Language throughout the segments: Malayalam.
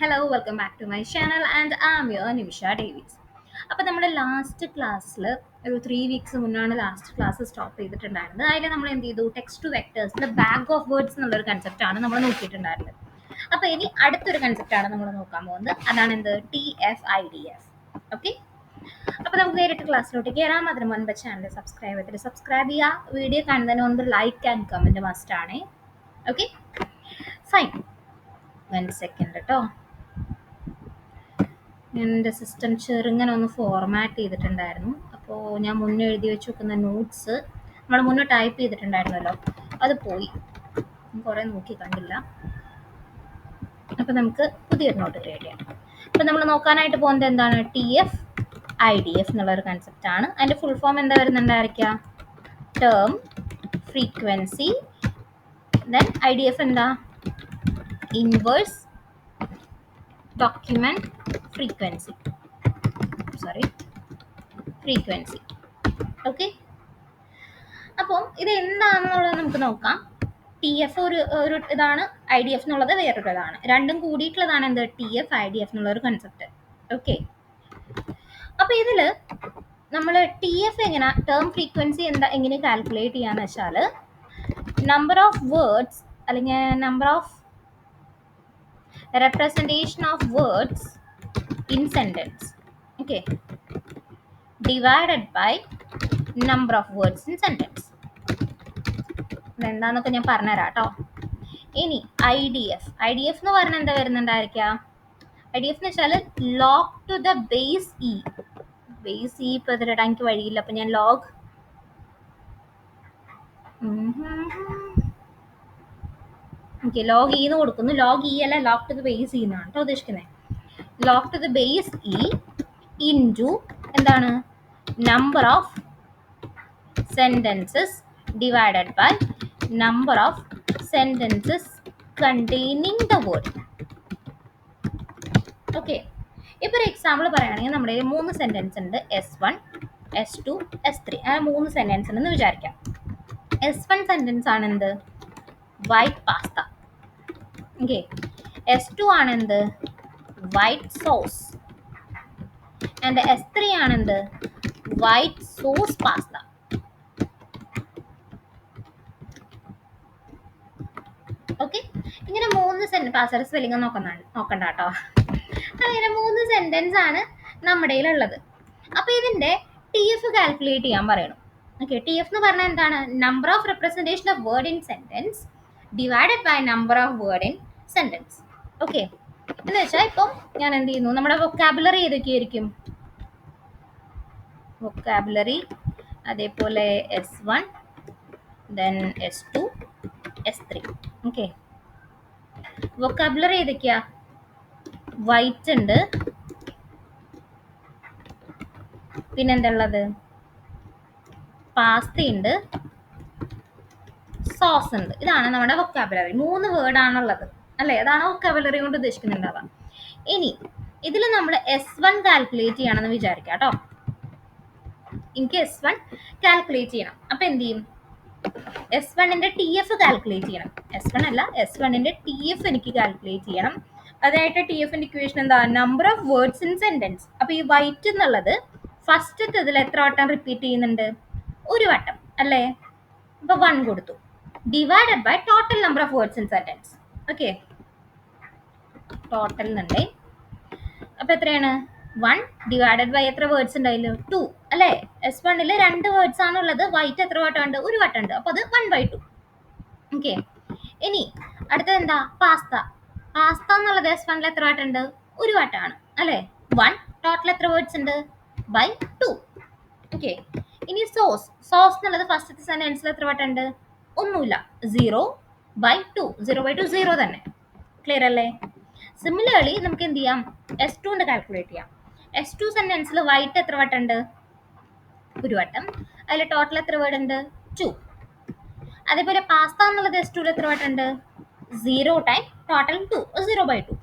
Hello welcome back to my channel and I am your Nimisha Davis. അപ്പോൾ നമ്മുടെ ലാസ്റ്റ് ക്ലാസ്സിൽ ഒരു 3 വീക്സ് മുന്നാണ് ലാസ്റ്റ് ക്ലാസ് സ്റ്റോപ്പ് ചെയ്തിട്ടുണ്ടായിരുന്നത്. അതിൽ നമ്മൾ എന്ത് ചെയ്തു, ടെക്സ്റ്റ് ടു വെക്ടേഴ്സിൻ്റെ ബാഗ് ഓഫ് വേർഡ്സ് എന്നുള്ളൊരു കൺസെപ്റ്റാണ് നമ്മൾ നോക്കിയിട്ടുണ്ടായിരുന്നത്. അപ്പോൾ ഇനി അടുത്തൊരു കൺസെപ്റ്റാണ് നമ്മൾ നോക്കാൻ പോകുന്നത്. അതാണ് എന്ത്, TF-IDF. ഓക്കെ, അപ്പോൾ നമുക്ക് നേരിട്ട് ക്ലാസ്സിലോട്ട് കയറാം. അതിന് മുൻപ് ചാനൽ സബ്സ്ക്രൈബ് ചെയ്യുക. വീഡിയോ കാണുന്നതിന് മുൻപ് ലൈക്ക് ആൻഡ് കമൻറ്റ് മസ്റ്റ് ആണ്. Okay, fine. 1 സെക്കൻഡ് കേട്ടോ, എൻ്റെ സിസ്റ്റം ചെറുങ്ങനെ ഒന്ന് ഫോർമാറ്റ് ചെയ്തിട്ടുണ്ടായിരുന്നു. അപ്പോൾ ഞാൻ മുന്നേ എഴുതി വെച്ച് വെക്കുന്ന നോട്ട്സ് നമ്മൾ മുന്നേ ടൈപ്പ് ചെയ്തിട്ടുണ്ടായിരുന്നല്ലോ, അത് പോയി, കുറേ നോക്കി കണ്ടില്ല. അപ്പോൾ നമുക്ക് പുതിയൊരു നോട്ട് ക്രിയേറ്റ് ചെയ്യാം. അപ്പോൾ നമ്മൾ നോക്കാനായിട്ട് പോകുന്നത് എന്താണ്, TF-IDF എന്നുള്ളൊരു കൺസെപ്റ്റാണ്. അതിൻ്റെ ഫുൾ ഫോം എന്താ വരുന്നുണ്ടായിരിക്കുക, ടേം ഫ്രീക്വൻസി, ദെൻ IDF എന്താ, ഇൻവേഴ്സ് ഡോക്യുമെന്റ് ഫ്രീക്വൻസി. ഓക്കെ, അപ്പം ഇത് എന്താണെന്നുള്ളത് നമുക്ക് നോക്കാം. TF ഒരു ഇതാണ്, IDF എന്നുള്ളത് വേറൊരു ഇതാണ്. രണ്ടും കൂടിയിട്ടുള്ളതാണ് എന്ത്, TF-IDF എന്നുള്ളൊരു കൺസെപ്റ്റ്. ഓക്കെ, അപ്പോൾ ഇതിൽ നമ്മൾ TF എങ്ങനെ, ടേം ഫ്രീക്വൻസി എങ്ങനെ കാൽക്കുലേറ്റ് ചെയ്യാന്ന് വെച്ചാൽ, നമ്പർ ഓഫ് വേർഡ്സ് അല്ലെങ്കിൽ number of representation of words in sentence, okay, divided by number of words in sentence. എന്താന്നൊക്കെ ഞാൻ പറഞ്ഞുതരാം കേട്ടോ. ഇനി IDF എന്ന് പറഞ്ഞാൽ എന്താ വരുന്നുണ്ടായിരിക്കുക, IDF എന്ന് വെച്ചാൽ log to the base e. Base e ഇപ്പോൾ ഇതിലിടാൻ എനിക്ക് വഴിയില്ല, അപ്പം ഞാൻ ലോഗ് ലോഗ് ഇന്ന് കൊടുക്കുന്നു. ലോഗ് ഇ അല്ല, log to the base e എന്നാണ് കേട്ടോ ഉദ്ദേശിക്കുന്നത്. Log to the base e into എന്താണ്, number of sentences divided by number of sentences containing the word. Okay, ഇപ്പോൾ ഒരു എക്സാമ്പിൾ പറയുകയാണെങ്കിൽ നമ്മുടെ 3 സെൻറ്റൻസ് ഉണ്ട്, S1, S2, S3. അങ്ങനെ 3 സെൻറ്റൻസ് ഉണ്ടെന്ന് വിചാരിക്കാം. S1 സെൻറ്റൻസ് ആണ് എന്ത്, വൈറ്റ് പാസ്ത. ഓക്കെ, S2 ആണ് എന്ത്, വൈറ്റ് സോസ്. ആൻഡ് S3 ആണ് എന്ത്, വൈറ്റ് സോസ് പാസ്ത. ഓക്കെ, ഇങ്ങനെ 3 പാസ്തയുടെ സ്പെല്ലിംഗ് നോക്കണ്ട കേട്ടോ. അങ്ങനെ 3 സെൻറ്റൻസ് ആണ് നമ്മുടെ ഉള്ളത്. അപ്പോൾ ഇതിൻ്റെ TF കാൽക്കുലേറ്റ് ചെയ്യാൻ പറയണം. ഓക്കെ, TF എന്ന് പറഞ്ഞാൽ എന്താണ്, number of representation of word in sentence divided by number of word in sentence. Okay, എന്ന് വെച്ചാൽ ഇപ്പം ഞാൻ എന്ത് ചെയ്യുന്നു, നമ്മുടെ വൊക്കാബുലറി ഏതൊക്കെയായിരിക്കും, വൊക്കാബുലറി അതേപോലെ S1, then S2, S3. Okay, vocabulary ഏതൊക്കെയാ, വൈറ്റ് ഉണ്ട്, പിന്നെന്താ ഉള്ളത്, പാസ്ത ഉണ്ട്, സോസ് ഉണ്ട്. ഇതാണ് നമ്മുടെ വൊക്കാബുലറി. 3 വേർഡാണുള്ളത് അല്ലേ, അതാണ് വൊക്കാബുലറി കൊണ്ട് ഉദ്ദേശിക്കുന്നുണ്ടാവാം. ഇനി ഇതിൽ നമ്മൾ S1 കാൽക്കുലേറ്റ് ചെയ്യണമെന്ന് വിചാരിക്കാം കേട്ടോ. എനിക്ക് S1 കാൽക്കുലേറ്റ് ചെയ്യണം. അപ്പം എന്ത് ചെയ്യും, S1ൻ്റെ TF കാൽക്കുലേറ്റ് ചെയ്യണം. S1 അല്ല, S1ൻ്റെ TF എനിക്ക് കാൽക്കുലേറ്റ് ചെയ്യണം. അതായിട്ട് TFൻ്റെ ഇക്വേഷൻ എന്താ, number of words in sentence. അപ്പോൾ ഈ വൈറ്റ് എന്നുള്ളത് ഫസ്റ്റത്തെ ഇതിൽ എത്ര വട്ടം റിപ്പീറ്റ് ചെയ്യുന്നുണ്ട്, ഒരു വട്ടം അല്ലേ. അപ്പോൾ 1 കൊടുത്തു, divided by total number of words in sentence. Okay, total എന്നുണ്ടേ. അപ്പോൾ എത്രയാണ്, 1 ഡിവൈഡഡ് ബൈ എത്ര വേർഡ്സ് ഉണ്ടായില്ല, 2 അല്ലേ. S1ൽ 2 വേർഡ്സ് ആണുള്ളത്, വൈറ്റ് എത്ര വട്ടം ഉണ്ട്, ഒരു വട്ടം ഉണ്ട്. അപ്പോൾ അത് 1/2. ഓക്കെ, ഇനി അടുത്തത് എന്താ, പാസ്ത. പാസ്ത എന്നുള്ളത് S1ൽ എത്ര വട്ടം ഉണ്ട്, ഒരു വട്ടമാണ് അല്ലേ. 1 ടോട്ടൽ എത്ര വേർഡ്സ് ഉണ്ട്, ബൈ 2. ഓക്കെ, ഇനി സോസ് എന്നുള്ളത് ഫസ്റ്റത്തെ സെൻറ്റൻസിൽ എത്ര വട്ടം ഉണ്ട്, ഒന്നുമില്ല, 0/2. 0/2 0 തന്നെ. ക്ലിയർ അല്ലേ. സിമിലർലി നമുക്ക് എന്ത് ചെയ്യാം, S2 കാൽക്കുലേറ്റ് ചെയ്യാം. S2 സെൻറ്റൻസിൽ വൈറ്റ് എത്ര വട്ടം ഉണ്ട്, ഒരു വട്ടം. അതിൽ ടോട്ടൽ എത്ര വേർഡ് ഉണ്ട്, 2. അതേപോലെ പാസ്ത എന്നുള്ളത് S2ൽ എത്ര വട്ടം ഉണ്ട്, 0 ടൈം ടോട്ടൽ 2, 0/2.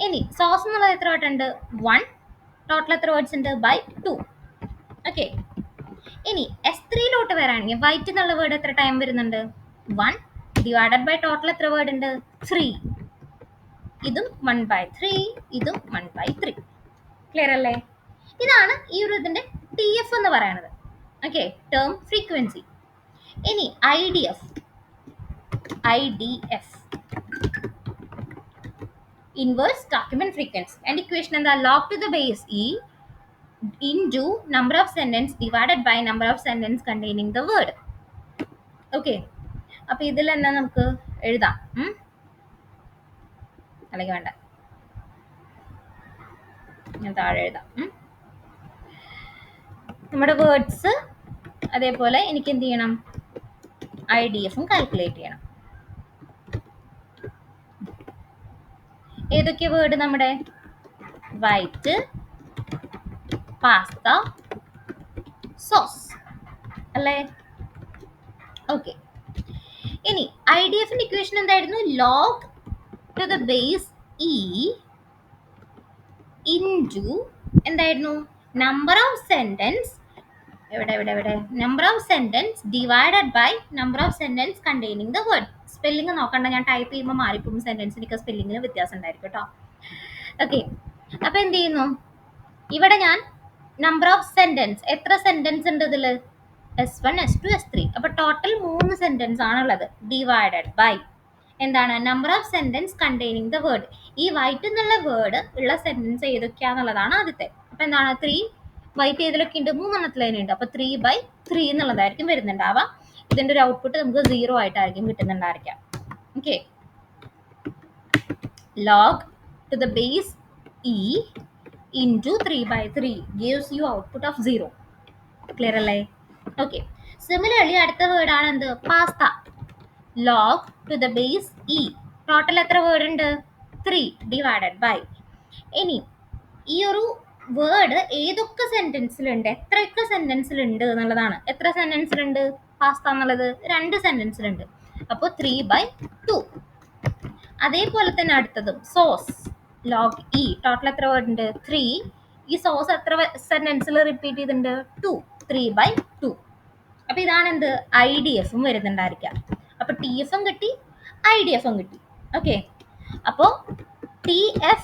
ഇനി സോസ് എന്നുള്ളത് എത്ര വട്ടം ഉണ്ട്, 1 ടോട്ടൽ എത്ര വേർഡ്സ് ഉണ്ട്, ബൈ 2. ഓക്കെ, ഇനി S3ലോട്ട് വരാണെങ്കിൽ വൈറ്റ് എന്നുള്ള വേർഡ് എത്ര ടൈം വരുന്നുണ്ട്, 1 ഡിവൈഡഡ് ബൈ ടോട്ടൽ എത്ര വേർഡ് ഉണ്ട്, 3. ഇതും 1/3, ഇതും 1/3. ക്ലിയർ അല്ലേ? ഇതാണ് ഈ ഒരു ഇതിന്റെ ടി എഫ് എന്ന് പറയുന്നത്. Okay, term frequency. ഇനി IDF, inverse document frequency. And equation എന്താ? log to the base e into number of sentence divided by number of sentence containing the word. Okay, അപ്പൊ ഇതിൽ എന്നാ നമുക്ക് എഴുതാം, അല്ലെങ്കിൽ വേണ്ട, ഞാൻ താഴെ എഴുതാം. നമ്മുടെ വേർഡ്സ്, അതേപോലെ എനിക്ക് എന്ത് ചെയ്യണം, IDFും കാൽക്കുലേറ്റ് ചെയ്യണം. ഏതൊക്കെ വേർഡ്? നമ്മുടെ വൈറ്റ്, പാസ്ത, സോസ് അല്ലേ? ഓക്കെ, ഇനി IDFിന്റെ ഇക്വേഷൻ എന്തായിരുന്നു? log to the base e into എന്തായിരുന്നു? Number of sentence, number of sentence divided by number of sentence containing the word. Spelling നോക്കണ്ട, ഞാൻ ടൈപ്പ് ചെയ്യുമ്പോൾ മാറിപ്പോകും, സെന്റൻസിനൊക്കെ സ്പെല്ലിങ്ങിന് വ്യത്യാസം ഉണ്ടായിരിക്കും കേട്ടോ. ഓക്കെ, അപ്പൊ എന്ത് ചെയ്യുന്നു, ഇവിടെ ഞാൻ നമ്പർ ഓഫ് സെന്റൻസ്, എത്ര സെന്റൻസ് ഉണ്ട് ഇതിൽ? S1, S2, S3. അപ്പൊ ടോട്ടൽ 3 സെന്റൻസ് ആണുള്ളത്. ഡിവൈഡഡ് ബൈ എന്താണ്? Number of sentence containing the word. ഈ വൈറ്റ് എന്നുള്ള വേർഡ് ഉള്ള സെന്റൻസ് ഏതൊക്കെയാന്നുള്ളതാണ് ആദ്യത്തെ. അപ്പൊ എന്താണ്? 3. വൈറ്റ് ഏതിലൊക്കെ ഉണ്ട്? 3 എണ്ണത്തിൽ തന്നെ ഉണ്ട്. അപ്പൊ 3/3 എന്നുള്ളതായിരിക്കും വരുന്നുണ്ടാവുക. ഇതിന്റെ ഒരു ഔട്ട്പുട്ട് നമുക്ക് 0 ആയിട്ടായിരിക്കും കിട്ടുന്നുണ്ടായിരിക്കാം. Okay, log to the base e into 3/3 gives you output of 0. Clear അല്ലേ? ഓക്കെ, സിമിലർലി അടുത്ത വേർഡ് ആണ് എന്ത്? Pasta. log to the base e. Total എത്ര വേർഡ് ഉണ്ട്? 3 ഡിവൈഡഡ് ബൈ. ഇനി ഈ ഒരു വേർഡ് ഏതൊക്കെ സെന്റൻസിലുണ്ട്, എത്രയൊക്കെ സെന്റൻസിലുണ്ട് എന്നുള്ളതാണ്. എത്ര സെന്റൻസിലുണ്ട് പാസ്ത എന്നുള്ളത്? 2 സെന്റൻസിലുണ്ട്. അപ്പോൾ 3/2. അതേപോലെ തന്നെ അടുത്തതും സോസ്, log e. ടോട്ടൽ എത്ര വേർഡ് ഉണ്ട്? 3. ഈ സോസ് എത്ര സെന്റൻസിൽ റിപ്പീറ്റ് ചെയ്തിട്ടുണ്ട്? 2. 3/2. അപ്പൊ ഇതാണ് എന്ത്? IDFും വരുന്നുണ്ടായിരിക്കാം. അപ്പൊ TFും കിട്ടി, IDFും കിട്ടി. ഓക്കെ, അപ്പോ TF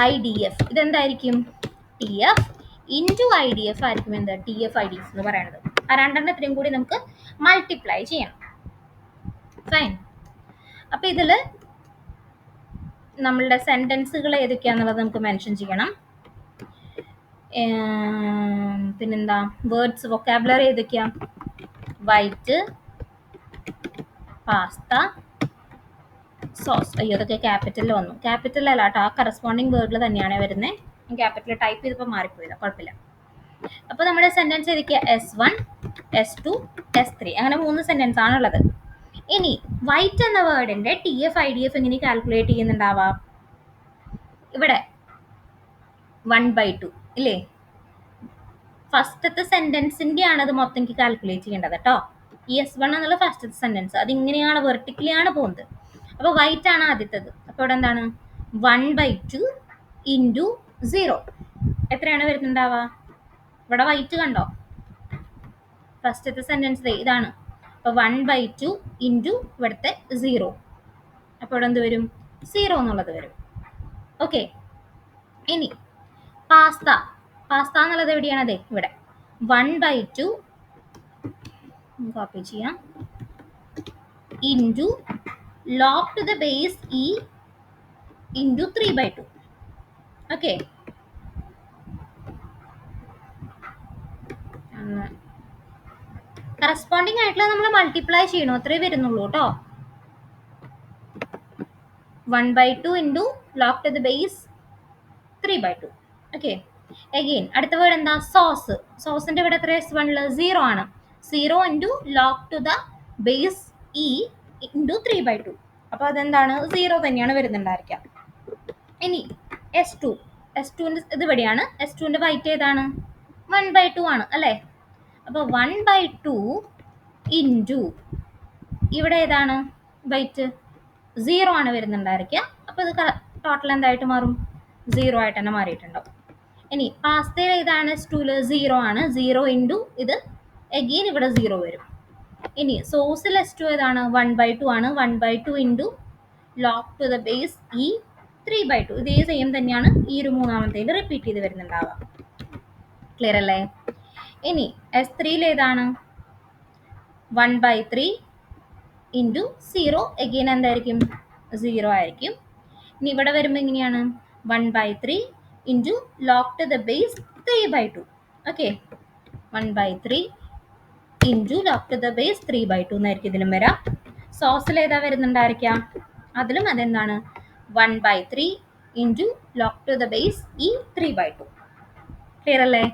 IDF ഇതെന്തായിരിക്കും? TF into IDF ആയിരിക്കും എന്ത്? TF IDF എന്ന് പറയുന്നത്. ആ രണ്ടെണ്ണത്തിനും കൂടി നമുക്ക് മൾട്ടിപ്ലൈ ചെയ്യണം. ഫൈൻ. അപ്പൊ ഇതില് നമ്മളുടെ സെന്റൻസുകൾ ഏതൊക്കെയാന്നുള്ളത് നമുക്ക് മെൻഷൻ ചെയ്യണം. പിന്നെന്താ? വേർഡ്സ്, വൊക്കാബുലറി ഏതൊക്കെയാ? White, pasta, sauce. അയ്യോ, അതൊക്കെ ക്യാപിറ്റലിൽ വന്നു. ക്യാപിറ്റൽ അല്ല കേട്ടോ, ആ കറസ്പോണ്ടിങ് വേർഡിൽ തന്നെയാണ് വരുന്നത്. ക്യാപിറ്റൽ ടൈപ്പ് ചെയ്തപ്പോൾ മാറിപ്പോയില്ല, കുഴപ്പമില്ല. അപ്പോൾ നമ്മുടെ സെന്റൻസ് ഏതൊക്കെയാ? S1, S2, S3. അങ്ങനെ 3 സെന്റൻസ് ആണുള്ളത്. ഇനി വൈറ്റ് എന്ന വേർഡിന്റെ TF IDF എങ്ങനെ കാൽക്കുലേറ്റ് ചെയ്യുന്നുണ്ടാവാം? ഇവിടെ 1/2 ഇല്ലേ? ഫസ്റ്റത്തെ സെന്റൻസിന്റെ ആണ് അത് മൊത്തം എനിക്ക് കാൽക്കുലേറ്റ് ചെയ്യേണ്ടത് കേട്ടോ. ഈ S1 എന്നുള്ള ഫസ്റ്റത്തെ സെന്റൻസ് അത് ഇങ്ങനെയാണ്, വെർട്ടിക്കലി ആണ് പോകുന്നത്. അപ്പോൾ വൈറ്റ് ആണ് ആദ്യത്തത്. അപ്പോൾ ഇവിടെ എന്താണ്? 1/2 ഇൻറ്റു 0. എത്രയാണ് വരുന്നുണ്ടാവുക? ഇവിടെ വൈറ്റ് കണ്ടോ? ഫസ്റ്റത്തെ സെന്റൻസ് ഇതാണ്. അപ്പോൾ 1/2 ഇൻറ്റു ഇവിടുത്തെ 0. അപ്പോൾ ഇവിടെ എന്ത് വരും? 0 എന്നുള്ളത് വരും. ഓക്കെ, ഇനി പാസ്ത. പാസ്ത എന്നുള്ളത് എവിടെയാണ്? അതെ, ഇവിടെ 1/2 കോപ്പി ചെയ്യാം into log to the base e into 3/2. Okay, corresponding ആയിട്ടുള്ള നമ്മൾ മൾട്ടിപ്ലൈ ചെയ്യണോ? അത്രേ വരുന്നുള്ളൂ കേട്ടോ. 1/2 into log to the base 3/2. Okay, again അടുത്ത വേർഡ് എന്താ? സോസ്. സോസിന്റെ ഇവിടെ എത്ര S1 0 ആണ്. 0 into log to the base e into 3/2. അപ്പോൾ അതെന്താണ്? 0 തന്നെയാണ് വരുന്നുണ്ടായിരിക്കാം. ഇനി S2. S2ന്റെ ഇത് ഇവിടെയാണ്. S2ന്റെ വൈറ്റ് ഏതാണ്? 1/2 ആണ് അല്ലേ? അപ്പോൾ 1/2 ഇൻറ്റു ഇവിടെ ഏതാണ് വൈറ്റ്? 0 ആണ് വരുന്നുണ്ടായിരിക്കുക. അപ്പോൾ ഇത് ടോട്ടൽ എന്തായിട്ട് മാറും? 0 ആയിട്ട് തന്നെ മാറിയിട്ടുണ്ടാവും. ഇനി പാസ്തയിൽ ഏതാണ്? S2ൽ 0 ആണ്. 0 ഇൻറ്റു ഇത് അഗെയിൻ ഇവിടെ 0 വരും. ഇനി സോസിൽ S2 ഏതാണ്? 1/2 ആണ്. 1/2 into log to the base e 3/2. ഇതേ സെയിം തന്നെയാണ് ഈ ഒരു മൂന്നാമത്തേൽ റിപ്പീറ്റ് ചെയ്ത് വരുന്നുണ്ടാവുക. ക്ലിയർ അല്ലേ? ഇനി S3 ഏതാണ്? 1/3 ഇൻറ്റു 0. എഗെയിൻ എന്തായിരിക്കും? 0 ആയിരിക്കും. ഇനി ഇവിടെ വരുമ്പോൾ എങ്ങനെയാണ്? 1/3 into log to the base 3/2. Okay, 1/3 into log to the base 3/2 എന്നായിരിക്കും ഇതിലും വരാം. സോസിൽ ഏതാ വരുന്നുണ്ടായിരിക്കാം? അതിലും അതെന്താണ്? 1/3 into log to the base ഈ 3/2. ക്ലിയർ അല്ലേ?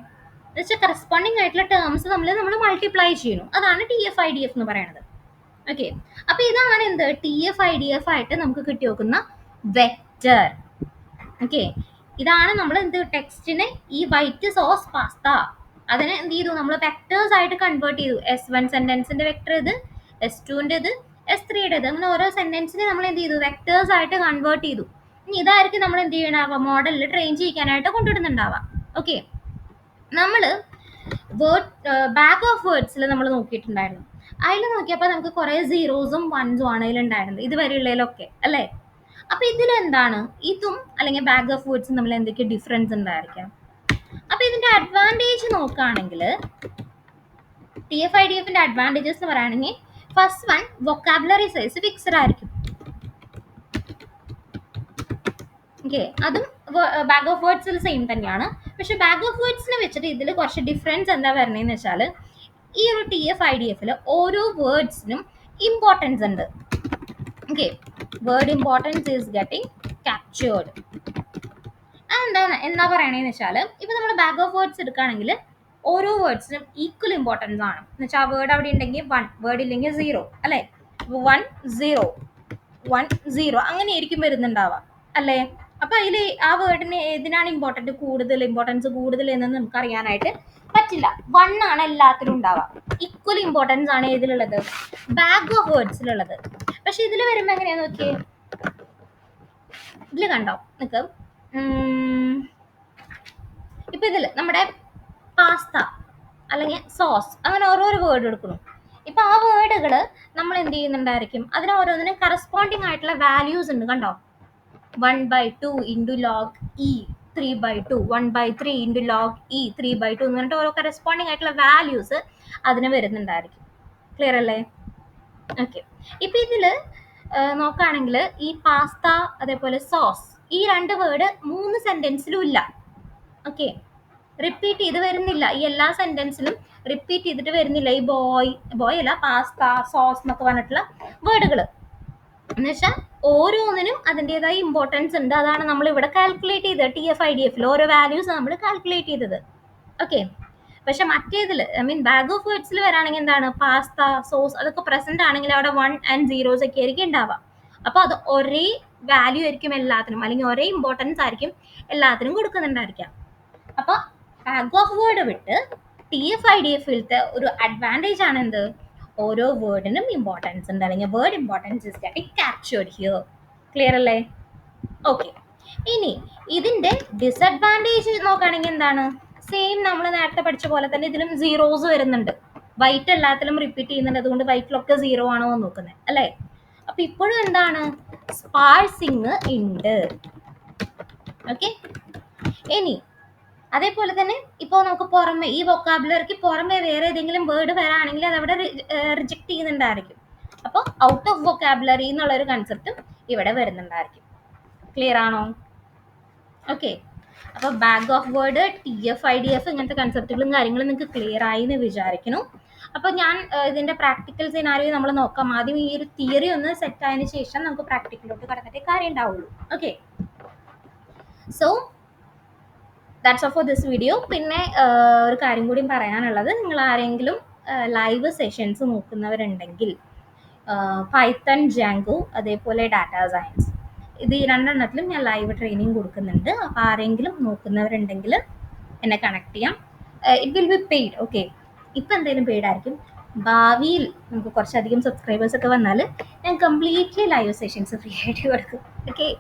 എന്നുവെച്ചാൽ കറസ്പോണ്ടിങ് ആയിട്ടുള്ള ടേംസ് നമ്മൾ മൾട്ടിപ്ലൈ ചെയ്യുന്നു. അതാണ് TF-IDF എന്ന് പറയുന്നത്. ഓക്കെ, അപ്പൊ ഇതാണ് എന്ത്? TF-IDF ആയിട്ട് നമുക്ക് കിട്ടി നോക്കുന്ന വെക്റ്റർ. ഓക്കെ, ഇതാണ് നമ്മൾ എന്ത് ടെക്സ്റ്റിനെ ഈ വൈറ്റ് സോസ് പാസ്ത അതിനെ എന്ത് ചെയ്തു? നമ്മൾ വെക്ടേഴ്സ് ആയിട്ട് കൺവേർട്ട് ചെയ്തു. S1 സെന്റൻസിന്റെ വെക്ടർ ഇത്, S2ന്റെ ഇത്, S3യുടെ ഇത്, അങ്ങനെ ഓരോ സെന്റൻസിനെ നമ്മൾ എന്ത് ചെയ്തു? വെക്ടേഴ്സ് ആയിട്ട് കൺവേർട്ട് ചെയ്തു. ഇനി ഇതായിരിക്കും നമ്മൾ എന്ത് ചെയ്യണാവുക? മോഡലിൽ ട്രെയിൻ ചെയ്യിക്കാനായിട്ട് കൊണ്ടുവരുന്നുണ്ടാവുക. ഓക്കെ, നമ്മൾ ബാക്ക് ഓഫ് വേർഡ്സിൽ നമ്മൾ നോക്കിയിട്ടുണ്ടായിരുന്നു. അതിൽ നോക്കിയപ്പോൾ നമുക്ക് കുറേ സീറോസും വൺസും ആണ് അതിലുണ്ടായിരുന്നത്, ഇതുവരെയുള്ളതിലൊക്കെ അല്ലേ? അപ്പൊ ഇതിലെന്താണ് ഇതും അല്ലെങ്കിൽ ബാക്ക് ഓഫ് വേർഡ്സും തമ്മിൽ എന്തൊക്കെ ഡിഫറൻസ് ഉണ്ടായിരിക്കാം? അപ്പൊ ഇതിന്റെ അഡ്വാൻറ്റേജ് നോക്കുകയാണെങ്കിൽ TF-IDFന്റെ അഡ്വാൻറ്റേജസ് എന്ന് പറയുകയാണെങ്കിൽ first one, vocabulary size fixed ആയിരിക്കും. ഓക്കെ, അതും ബാക്ക് ഓഫ് വേർഡ്സിൽ സെയിം തന്നെയാണ്. പക്ഷെ ബാക്ക് ഓഫ് വേർഡ്സിനെ വെച്ചിട്ട് ഇതിൽ കുറച്ച് ഡിഫറൻസ് എന്താ വരണേന്ന് വെച്ചാൽ ഈ ഒരു TF-IDFൽ ഓരോ വേർഡ്സിനും ഇമ്പോർട്ടൻസ് ഉണ്ട്. Okay, word importance is getting captured. എന്താ പറയണേന്ന് വെച്ചാൽ ഇപ്പൊ നമ്മൾ ബാക്ക് ഓഫ് വേർഡ്സ് എടുക്കുകയാണെങ്കിൽ ഓരോ വേർഡ്സിനും ഈക്വൽ ഇമ്പോർട്ടൻസ് ആണ്. എന്ന് വെച്ചാൽ ആ വേർഡ് അവിടെ ഉണ്ടെങ്കിൽ 1, വേർഡ് ഇല്ലെങ്കിൽ 0 അല്ലേ? 1 0 1 0 അങ്ങനെയായിരിക്കും വരുന്നുണ്ടാവുക അല്ലേ? അപ്പൊ അതിൽ ആ വേർഡിന് ഏതിനാണ് ഇമ്പോർട്ടൻസ് കൂടുതൽ എന്ന് നമുക്ക് അറിയാനായിട്ട് പറ്റില്ല. 1 ആണ് എല്ലാത്തിലും ഉണ്ടാവുക. ഈക്വൽ ഇമ്പോർട്ടൻസ് ആണ് ഇതിലുള്ളത്, ബാക്ക് ഓഫ് വേർഡ്സിലുള്ളത്. പക്ഷെ ഇതിൽ വരുമ്പോൾ എങ്ങനെയാ നോക്കിയേ? ഇതിൽ കണ്ടോ നിക്ക്, ഇപ്പൊ ഇതിൽ നമ്മുടെ പാസ്ത അല്ലെങ്കിൽ സോസ് അങ്ങനെ ഓരോരോ വേർഡ് എടുക്കണം. ഇപ്പൊ ആ വേർഡുകൾ നമ്മൾ എന്ത് ചെയ്യുന്നുണ്ടായിരിക്കും? അതിന് ഓരോന്നിനും കറസ്പോണ്ടിങ് ആയിട്ടുള്ള വാല്യൂസ് ഉണ്ട്. കണ്ടോ? 1/2 into log E 3/2, 1/3 into log E 3/2 എന്ന് പറഞ്ഞിട്ട് ഓരോ കറസ്പോണ്ടിങ് ആയിട്ടുള്ള വാല്യൂസ് അതിന് വരുന്നുണ്ടായിരിക്കും. ക്ലിയർ അല്ലേ? ഓക്കെ, ഇപ്പൊ ഇതില് നോക്കുകയാണെങ്കിൽ ഈ പാസ്ത അതേപോലെ സോസ് ഈ രണ്ട് വേർഡ് 3 സെന്റൻസിലും ഇല്ല. ഓക്കെ, റിപ്പീറ്റ് ചെയ്ത് വരുന്നില്ല. ഈ എല്ലാ സെന്റൻസിലും റിപ്പീറ്റ് ചെയ്തിട്ട് വരുന്നില്ല ഈ ബോയ് അല്ല, പാസ്ത സോസ് എന്നൊക്കെ പറഞ്ഞിട്ടുള്ള വേർഡുകൾ. എന്നുവെച്ചാൽ ഓരോന്നിനും അതിൻ്റെതായ ഇമ്പോർട്ടൻസ് ഉണ്ട്. അതാണ് നമ്മൾ ഇവിടെ കാൽക്കുലേറ്റ് ചെയ്തത്. TF-IDFൽ ഓരോ വാല്യൂസ് നമ്മൾ കാൽക്കുലേറ്റ് ചെയ്തത്. ഓക്കെ, പക്ഷെ മറ്റേതിൽ ബാക്ക് ഓഫ് വേർഡ്സിൽ വരാണെങ്കിൽ എന്താണ്? പാസ്ത സോസ് അതൊക്കെ പ്രസന്റ് ആണെങ്കിൽ അവിടെ 1 and 0s ഒക്കെ ആയിരിക്കും ഉണ്ടാവുക. അപ്പൊ അത് ഒരേ വാല്യൂ ആയിരിക്കും എല്ലാത്തിനും, അല്ലെങ്കിൽ ഒരേ ഇമ്പോർട്ടൻസ് ആയിരിക്കും എല്ലാത്തിനും കൊടുക്കുന്നുണ്ടായിരിക്കാം. അപ്പൊ ബാക്ക് ഓഫ് വേർഡ് വിട്ട് TF-IDFലത്തെ ഒരു അഡ്വാൻറ്റേജ് ആണ് എന്ത്? ഓരോ വേർഡിനും ഇമ്പോർട്ടൻസ് ഉണ്ട്, അല്ലെങ്കിൽ word importance is getting captured here. Clear അല്ലേ? ഓക്കെ, ഇനി ഇതിന്റെ ഡിസഡ്വാൻറ്റേജ് നോക്കുകയാണെങ്കിൽ എന്താണ്? സെയിം നമ്മൾ നേരത്തെ പഠിച്ച പോലെ തന്നെ ഇതിലും സീറോസ് വരുന്നുണ്ട്. വൈറ്റ് എല്ലാത്തിലും റിപ്പീറ്റ് ചെയ്യുന്നുണ്ട്, അതുകൊണ്ട് വൈറ്റിലൊക്കെ 0 ആണോ എന്ന് നോക്കുന്നത് അല്ലേ? അപ്പൊ ഇപ്പോഴും എന്താണ്? സ്പാർസിങ് ഉണ്ട്. ഓക്കെ, ഇനി അതേപോലെ തന്നെ ഇപ്പോൾ നമുക്ക് പുറമെ ഈ വൊക്കാബുലറിക്ക് പുറമെ വേറെ ഏതെങ്കിലും വേർഡ് വരാണെങ്കിൽ അത് അവിടെ റിജക്ട് ചെയ്യുന്നുണ്ടായിരിക്കും. അപ്പോൾ ഔട്ട് ഓഫ് വൊക്കാബുലറി എന്നുള്ളൊരു കൺസെപ്റ്റും ഇവിടെ വരുന്നുണ്ടായിരിക്കും. ക്ലിയർ ആണോ? ഓക്കെ, അപ്പോൾ ബാക്ക് ഓഫ് വേർഡ് TF-IDF ഇങ്ങനത്തെ കൺസെപ്റ്റുകളും കാര്യങ്ങളും നിങ്ങൾക്ക് ക്ലിയർ ആയി എന്ന് വിചാരിക്കുന്നു. അപ്പോൾ ഞാൻ ഇതിൻ്റെ പ്രാക്ടിക്കൽ സിനാരിയോ നമ്മൾ നോക്കാം. ആദ്യം ഈ ഒരു തിയറി ഒന്ന് സെറ്റ് ആയതിനു ശേഷം നമുക്ക് പ്രാക്ടിക്കലോട്ട് കടന്നിട്ടേ കാര്യം ഉണ്ടാവുള്ളൂ. Okay, so that's all for this video. പിന്നെ ഒരു കാര്യം കൂടി പറയാനുള്ളത്, നിങ്ങൾ ആരെങ്കിലും ലൈവ് സെഷൻസ് നോക്കുന്നവരുണ്ടെങ്കിൽ പൈത്തൺ, ജാങ്കോ അതേപോലെ ഡാറ്റ സയൻസ് ഇത് ഈ രണ്ടെണ്ണത്തിലും ഞാൻ ലൈവ് ട്രെയിനിങ് കൊടുക്കുന്നുണ്ട്. അപ്പോൾ ആരെങ്കിലും നോക്കുന്നവരുണ്ടെങ്കിൽ എന്നെ കണക്ട് ചെയ്യാം. It will be paid. Okay, ഇപ്പം എന്തായാലും പെയ്ഡ് ആയിരിക്കും. ഭാവിയിൽ നമുക്ക് കുറച്ചധികം സബ്സ്ക്രൈബേഴ്സ് ഒക്കെ വന്നാൽ ഞാൻ കംപ്ലീറ്റ്ലി ലൈവ് സെഷൻസ് ഫ്രീ ആയിട്ട് കൊടുക്കും. Okay,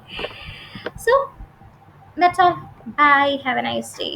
so that's all. Bye. Have a nice day.